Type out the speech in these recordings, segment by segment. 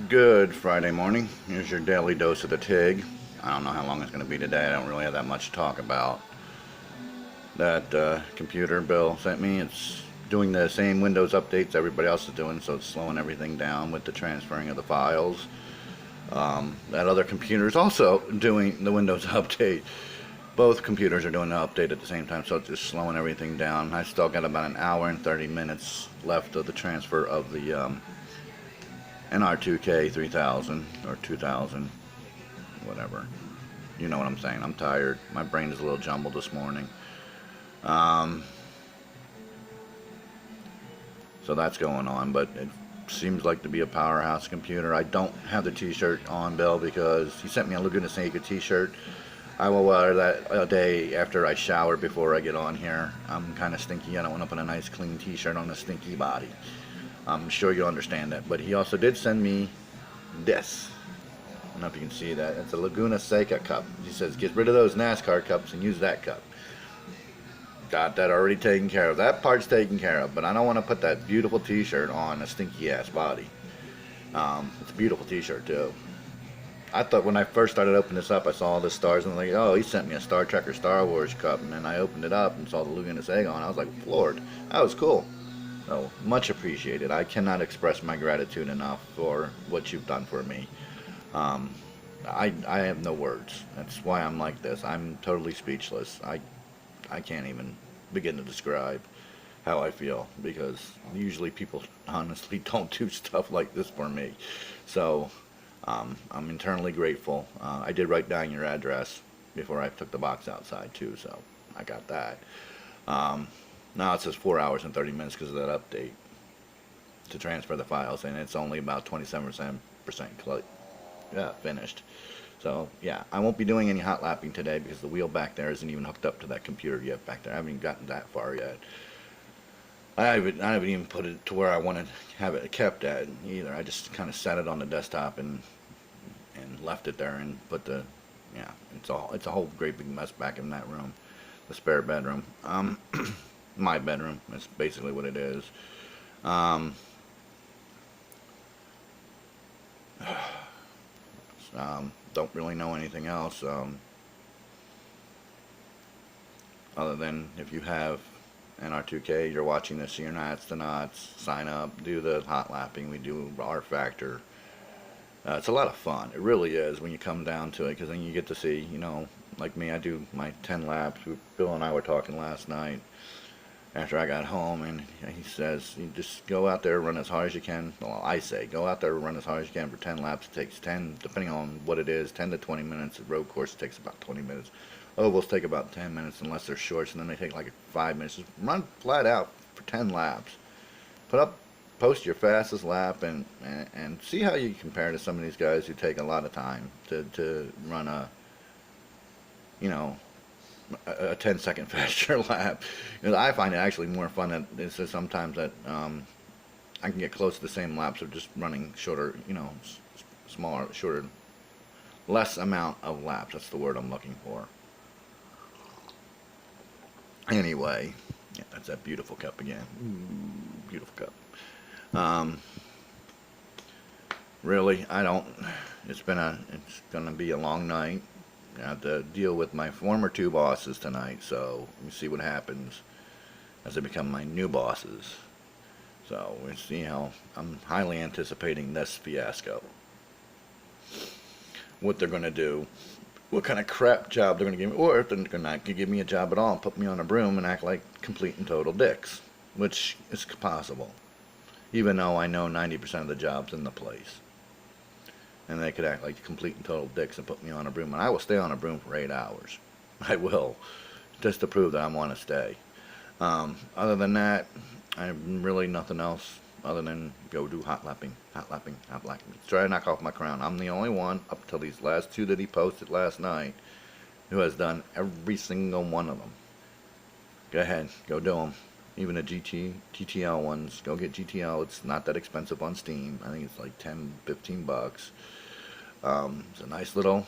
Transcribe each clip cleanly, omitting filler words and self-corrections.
Good Friday morning. Here's your daily dose of the Tigg. I don't know how long it's going to be today. I don't really have that much to talk about. That computer Bill sent me, it's doing the same Windows updates everybody else is doing, so it's slowing everything down with the transferring of the files. That other computer is also doing the Windows update. Both computers are doing the update at the same time, so it's just slowing everything down. I still got about an hour and 30 minutes left of the transfer of the NR2K 3000 or 2000, whatever. You know what I'm saying. I'm tired. My brain is a little jumbled this morning. Um, so that's going on, but it seems like to be a powerhouse computer. I don't have the t-shirt on, Bill, because he sent me a Laguna Seca t-shirt. I will wear that a day after I shower before I get on here. I'm kind of stinky. I don't want to put a nice clean t-shirt on a stinky body. I'm sure you'll understand that. But he also did send me this. I don't know if you can see that. It's a Laguna Seca cup. He says, get rid of those NASCAR cups and use that cup. Got that already taken care of. That part's taken care of, but I don't want to put that beautiful t-shirt on a stinky ass body. It's a beautiful t-shirt too. I thought when I first started opening this up, I saw all the stars and I'm like, oh, he sent me a Star Trek or Star Wars cup. And then I opened it up and saw the Laguna Seca on. I was like, Lord, that was cool. So much appreciated. I cannot express my gratitude enough for what you've done for me. Um, I have no words. That's why I'm like this. I'm totally speechless. I can't even begin to describe how I feel because usually people honestly don't do stuff like this for me. So I'm internally grateful. I did write down your address before I took the box outside too, so I got that. Um, Now it says 4 hours and 30 minutes because of that update to transfer the files, and it's only about 27% finished. So yeah, I won't be doing any hot lapping today because the wheel back there isn't even hooked up to that computer yet back there. I haven't even gotten that far yet. I haven't even put it to where I want to have it kept at either. I just kind of set it on the desktop and left it there and put the yeah. It's a whole great big mess back in that room, the spare bedroom. My bedroom. That's basically what it is. Um, don't really know anything else. Other than if you have NR2K, you're watching this, you're not, it's the knots, sign up, do the hot lapping, we do R Factor. It's a lot of fun. It really is when you come down to it, because then you get to see, like me, I do my 10 laps. Bill and I were talking last night after I got home, and he says, you just go out there, run as hard as you can. Well, I say, go out there, run as hard as you can for 10 laps. It takes 10, depending on what it is, 10 to 20 minutes. The road course takes about 20 minutes. Ovals take about 10 minutes unless they're shorts, and then they take like 5 minutes. Just run flat out for 10 laps. Put up, post your fastest lap, and see how you compare to some of these guys who take a lot of time to run you know, a 10-second faster lap. I find it actually more fun that it's just sometimes that I can get close to the same laps of just running shorter, smaller, shorter, less amount of laps. That's the word I'm looking for. Anyway, yeah, that's that beautiful cup again. Ooh, beautiful cup. Um, really, I don't. It's gonna be a long night. I have to deal with my former two bosses tonight, so let me see what happens as they become my new bosses. So we'll see how I'm highly anticipating this fiasco. What they're gonna do, what kind of crap job they're gonna give me, or if they're not gonna give me a job at all and put me on a broom and act like complete and total dicks, which is possible, even though I know 90% of the jobs in the place. And they could act like complete and total dicks and put me on a broom, and I will stay on a broom for 8 hours. I will, just to prove that I want to stay. Other than that, I have really nothing else other than go do hot lapping, hot lapping, hot lapping. Try to knock off my crown. I'm the only one up till these last two that he posted last night who has done every single one of them. Go ahead, go do them. Even the GTL ones, go get GTL. It's not that expensive on Steam. I think it's like 10, 15 bucks. It's a nice little,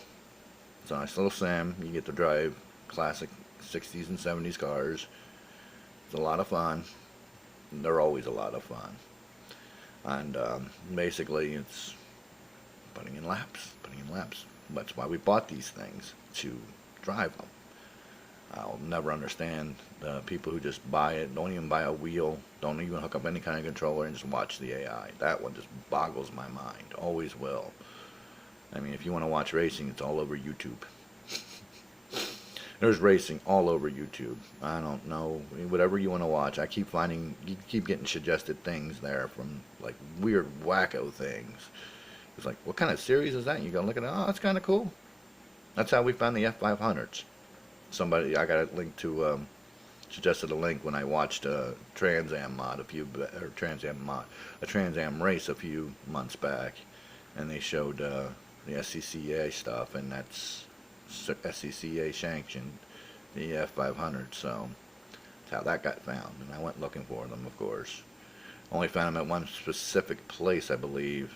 sim. You get to drive classic 60s and 70s cars. It's a lot of fun. They're always a lot of fun. And basically, it's putting in laps, putting in laps. That's why we bought these things, to drive them. I'll never understand the people who just buy it, don't even buy a wheel, don't even hook up any kind of controller, and just watch the AI. That one just boggles my mind. Always will. I mean, if you want to watch racing, it's all over YouTube. There's racing all over YouTube. I don't know, whatever you want to watch. I keep finding, you keep getting suggested things there from like weird wacko things. It's like, what kind of series is that? And you go look at it. Oh, that's kind of cool. That's how we found the F500s. Somebody, I got a link to, suggested a link when I watched a Trans Am mod a Trans Am race a few months back, and they showed the SCCA stuff, and that's SCCA sanctioned the F500, so that's how that got found. And I went looking for them, of course. Only found them at one specific place, I believe.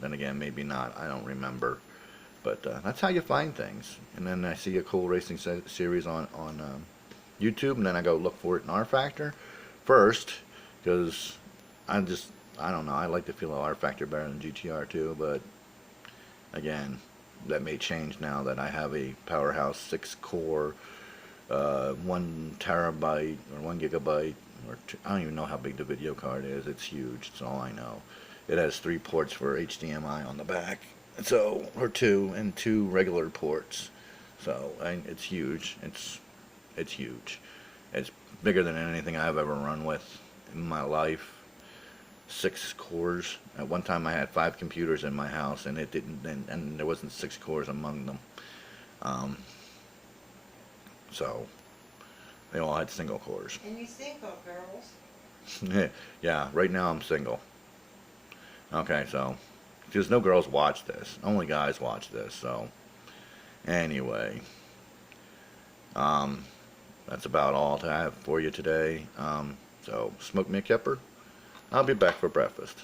Then again, maybe not. I don't remember. But that's how you find things. And then I see a cool racing series on YouTube, and then I go look for it in R Factor first, because I don't know. I like to feel R Factor better than GTR too, but again, that may change now that I have a Powerhouse 6-core, 1 terabyte or 1 gigabyte, or I don't even know how big the video card is. It's huge. That's all I know. It has 3 ports for HDMI on the back, so, or 2, and 2 regular ports. So it's huge. It's huge. It's bigger than anything I've ever run with in my life. 6 cores. At one time I had 5 computers in my house, and it didn't, and there wasn't 6 cores among them. So they all had single cores. And you single, girls? Yeah, right now I'm single. Okay, so because no girls watch this, only guys watch this. So anyway, that's about all I have for you today. So smoke me a kipper. I'll be back for breakfast.